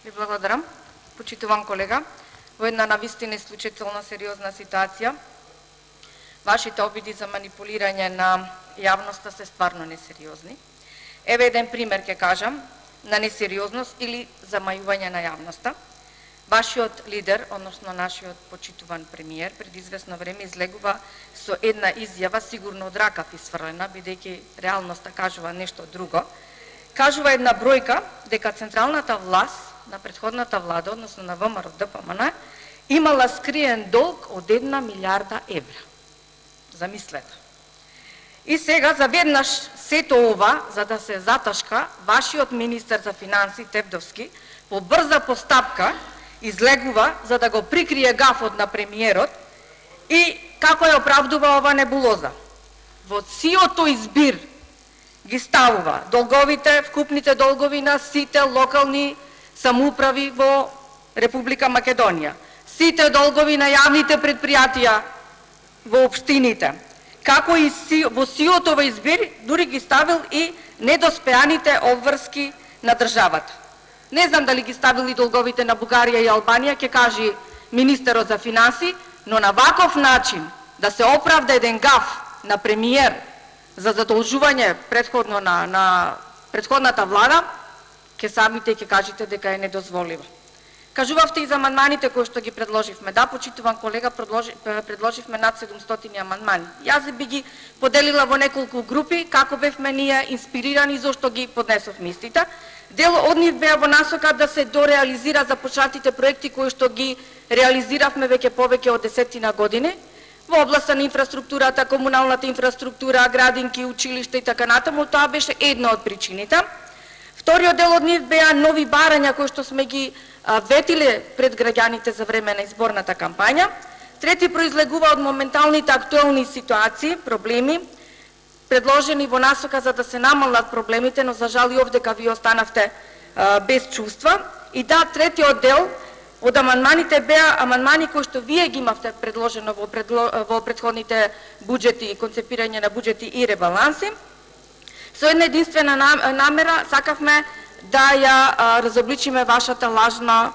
Ви благодарам. Почитуван колега, во една навистина исклучително сериозна ситуација, вашите обиди за манипулирање на јавноста се стварно несериозни. Еве еден пример ќе кажам на несериозност или замајување на јавноста. Вашиот лидер, односно нашиот почитуван премиер, пред известно време излегува со една изјава, сигурно од ракав исфрлена, бидејќи реалноста кажува нешто друго. Кажува една бројка дека централната власт на претходната влада, односно на ВМРО ДПМН, имала скриен долг од 1 милиарда евра. Замислете. И сега заведнаш сето ова, за да се заташка, вашиот министер за финансии Тевдовски по брза постапка излегува за да го прикрие гафот на премиерот и како ја оправдува ова небулоза. Во сиото избир ги ставува долговите, вкупните долгови на сите локални самоуправи во Република Македонија, сите долгови на јавните предпријатија во општините, како и во сиото во избир дури ги ставил и недоспеаните обврски на државата. Не знам дали ги ставили долговите на Бугарија и Албанија, ќе каже министерот за финансии, но на ваков начин да се оправда еден гаф на премиер за задолжување претходно на претходната влада, ќе самите ќе кажете дека е недозволива. Кажувавте и за амандманите кои што ги предложивме. Да, почитуван колега, предложивме над 700 амандмани. Јас би ги поделила во неколку групи, како бевме ние инспирирани, зошто ги поднесовме истите. Дел од нив беа во насока да се дореализира започнатите проекти кои што ги реализиравме веќе повеќе од 10 години во областа на инфраструктурата, комуналната инфраструктура, градинки, училишта и така натаму. Тоа беше една од причините. Вториот дел од нив беа нови барања кои што сме ги ветиле пред граѓаните за време на изборната кампања. Трети произлегува од моменталните актуелни ситуации, проблеми, предложени во насока за да се намалат проблемите, но за жал и овдека ви останавте без чувства. И да, третиот дел од амандманите беа амандмани кои што вие ги имавте предложено во претходните буџети, концепирање на буџети и ребаланси. Со една единствена намера сакавме да ја разобличиме вашата лажна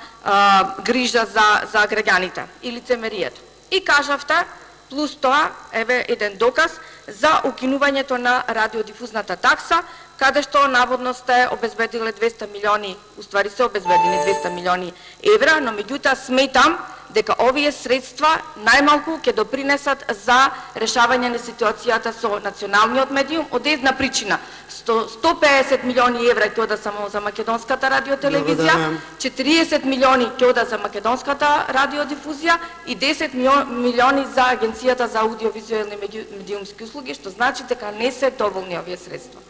грижа за граѓаните и лицемерието. И кажавте, плюс тоа, еве еден доказ за укинувањето на радиодифузната такса, каде што наводно сте обезбедиле 200 милиони, уствари се обезбедени 200 милиони евра, но меѓутоа сметам дека овие средства најмалку ќе допринесат за решавање на ситуацијата со националниот медиум од една причина. 150 милиони евра ќе ода само за македонската радиотелевизија, 40 милиони ќе ода за македонската радиодифузија и 10 милиони за Агенцијата за аудиовизуелни медиумски услуги, што значи дека не се доволни овие средства.